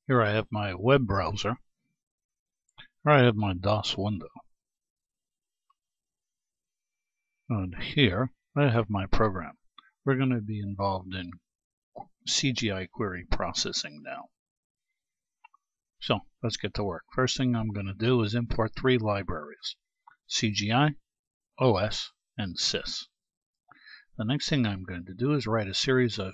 Here I have my web browser. Here I have my DOS window. And here I have my program. We're going to be involved in CGI Query processing now. So let's get to work. First thing I'm going to do is import three libraries: CGI, OS, and sys. The next thing I'm going to do is write a series of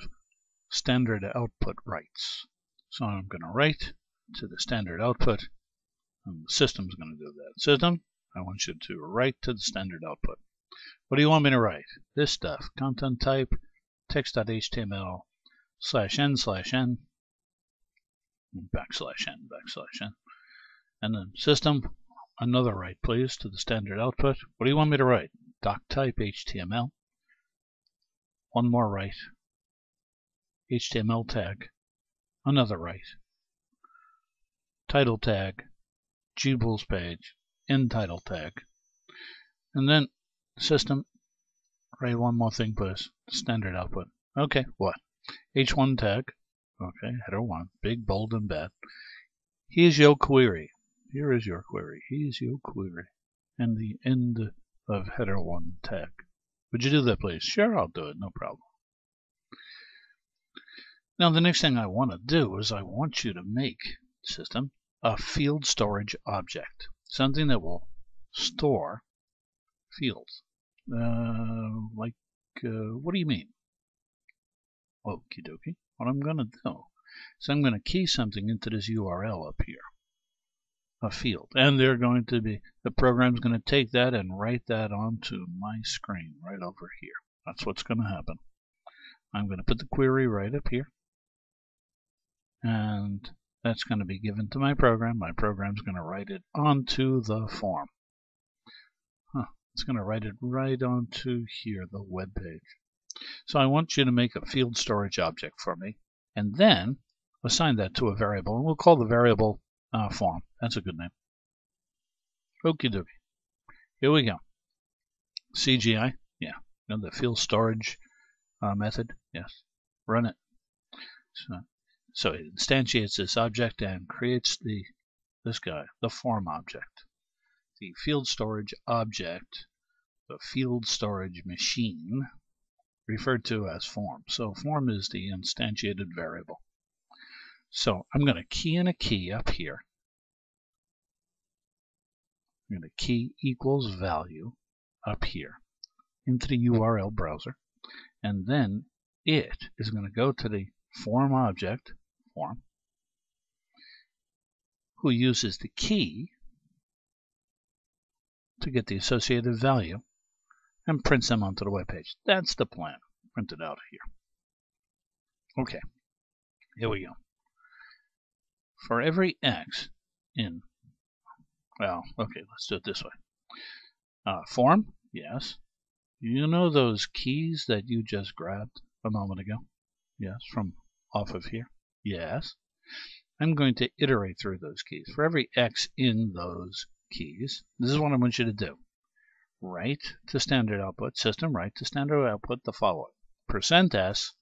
standard output writes. So I'm going to write to the standard output, and the system's going to do that. System, I want you to write to the standard output. What do you want me to write? This stuff. Content type, text.html, /n/n, /n. And then system, another write please to the standard output. What do you want me to write? Doc type HTML. One more write. HTML tag. Another write. Title tag. gboole's page. End title tag. And then system, write one more thing please. Standard output. Okay, what? H1 tag. Okay, header 1. Big, bold, and bad. Here's your query. Here is your query. Here's your query. And the end of header 1 tag. Would you do that please? Sure, I'll do it. No problem. Now the next thing I want to do is I want you to make, system, a field storage object. Something that will store fields. What do you mean? Okie dokie. What I'm going to do is I'm going to key something into this URL up here, a field, and they're going to be, the program's going to take that and write that onto my screen right over here. That's what's going to happen. I'm going to put the query right up here, and that's going to be given to my program. My program's going to write it onto the form. It's going to write it right onto here, the web page. So I want you to make a field storage object for me, and then assign that to a variable, and we'll call the variable form. That's a good name. Okie dokie. Here we go. CGI, yeah. You know, the field storage method, yes. Run it. So it instantiates this object and creates this guy, the form object. The field storage object, the field storage machine, referred to as form. So form is the instantiated variable. So I'm going to key in a key up here. I'm going to key equals value up here into the URL browser, and then it is going to go to the form object, form, who uses the key to get the associated value and prints them onto the web page. That's the plan. Printed out here. Okay, here we go. For every X in, well, okay, let's do it this way. Form, yes. You know those keys that you just grabbed a moment ago? Yes, from off of here? Yes. I'm going to iterate through those keys. For every X in those keys, this is what I want you to do. Write to standard output, system, write to standard output the following. %s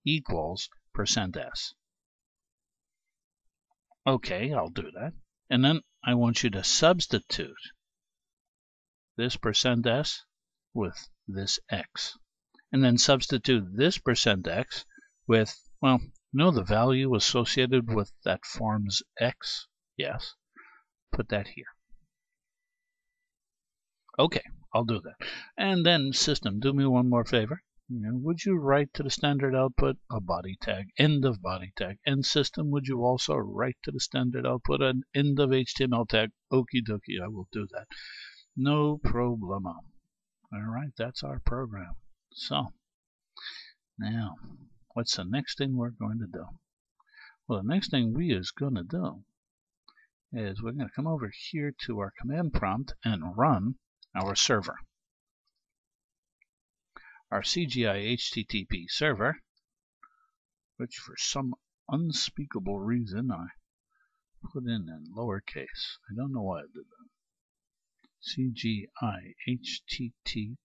equals %s. Okay, I'll do that. And then I want you to substitute this %s with this x. And then substitute this %x with, well, you know the value associated with that form's x? Yes. Put that here. Okay, I'll do that. And then system, do me one more favor. Would you write to the standard output a body tag, end of body tag, and system, would you also write to the standard output an end of HTML tag? Okie dokie, I will do that. No problemo. Alright, that's our program. So, now, what's the next thing we're going to do? Well, the next thing we is going to do is we're going to come over here to our command prompt and run our server. Our CGI HTTP server, which for some unspeakable reason I put in lowercase. I don't know why I did that. CGI HTTP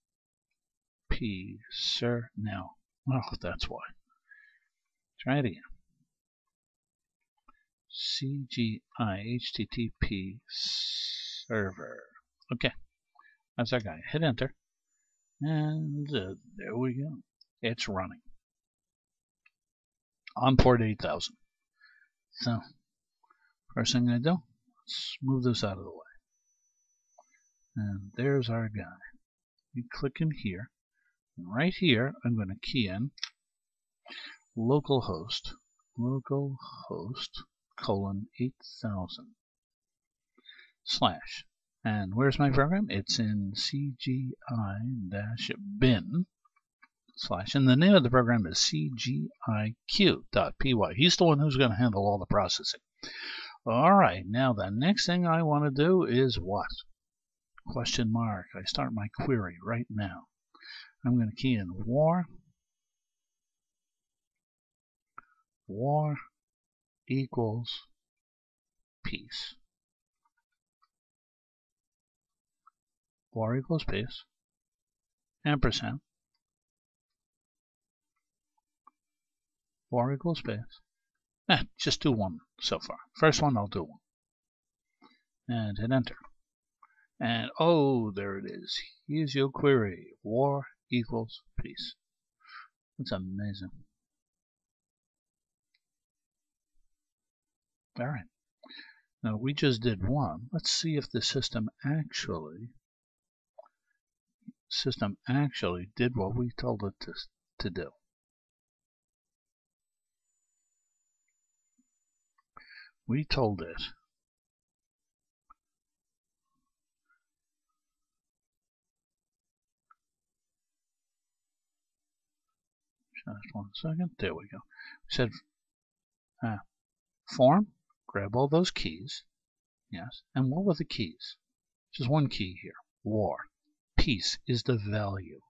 ser now. Oh, that's why. Try it again. CGI HTTP server. Okay, that's our guy. Hit enter, and there we go. It's running on port 8000. So, first thing I do, let's move this out of the way. And there's our guy. You click in here, and right here, I'm going to key in localhost colon 8000 slash. And where's my program? It's in cgi-bin slash. And the name of the program is cgi.Q.py. He's the one who's going to handle all the processing. Alright, now the next thing I want to do is what? Question mark. I start my query right now. I'm going to key in war equals peace. War equals peace. Ampersand. War equals peace. Just do one so far. First one, I'll do one. And hit enter. And oh, there it is. Here's your query. War equals peace. That's amazing. Alright. Now we just did one. Let's see if the system actually did what we told it to do. We told it just one second. There we go. We said form, grab all those keys. Yes. And what were the keys? Just one key here. War. Peace is the value.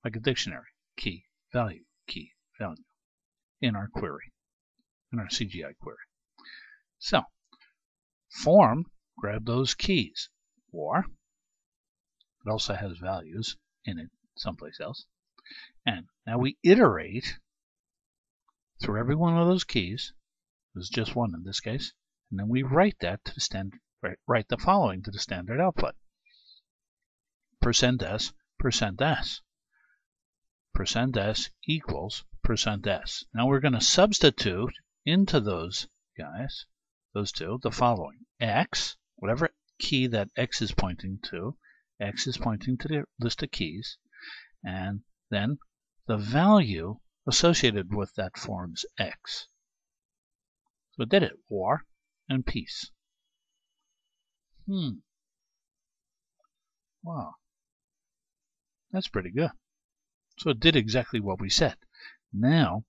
Like a dictionary. Key, value, in our query. In our CGI query. So, form, grab those keys. War. It also has values in it someplace else. And now we iterate through every one of those keys. There's just one in this case. And then we write that to the standard, write the following to the standard output. %s, %s. %s equals %s. Now we're going to substitute into those guys, those two, the following. X, whatever key that X is pointing to, X is pointing to the list of keys, and then the value associated with that form's X. So it did it. War and peace. Wow. That's pretty good. So it did exactly what we said. Now,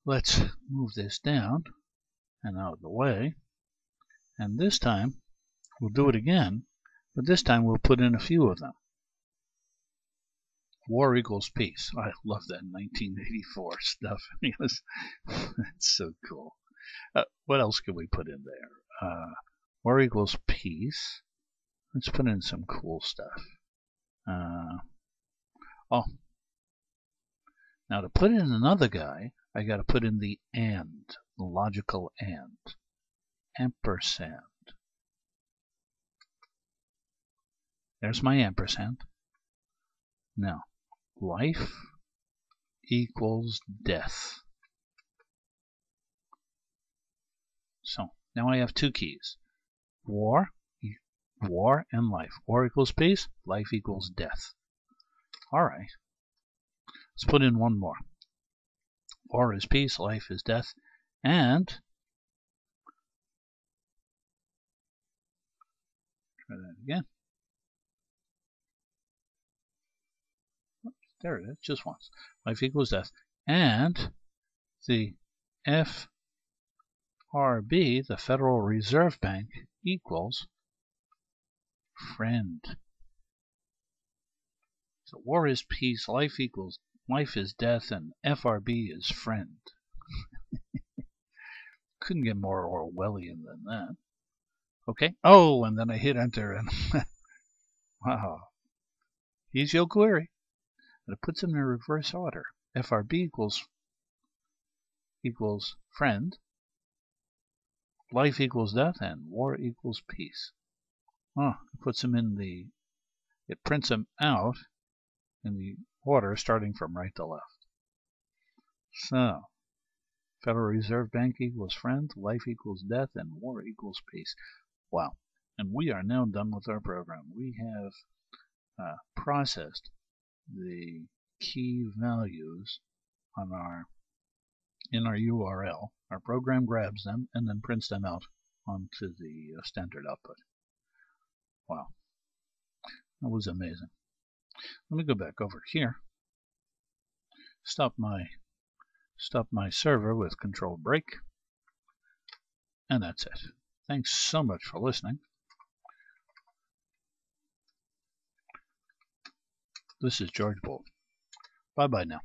let's move this down and out of the way. And this time, we'll do it again, but this time we'll put in a few of them. War equals peace. I love that 1984 stuff. It's so cool. What else can we put in there? War equals peace. Let's put in some cool stuff. Now to put in another guy, I got to put in the and, the logical and. Ampersand. There's my ampersand. Now, life equals death. So, now I have two keys. War and life. War equals peace, life equals death. Alright. Let's put in one more. War is peace, life is death, and try that again. Oops, there it is, just once. Life equals death. And the FRB, the Federal Reserve Bank, equals friend. So war is peace, life is death, and FRB is friend. Couldn't get more Orwellian than that. Okay. Oh, and then I hit enter and wow. Here's your query. But it puts them in reverse order. FRB equals friend. life equals death and war equals peace. Oh, it puts them in it prints them out in the order starting from right to left. So, Federal Reserve Bank equals friend, life equals death, and war equals peace. Wow. And we are now done with our program. We have processed the key values on in our URL. Our program grabs them and then prints them out onto the standard output. Wow. That was amazing. Let me go back over here. Stop my server with control break. And that's it. Thanks so much for listening. This is George Boole. Bye-bye now.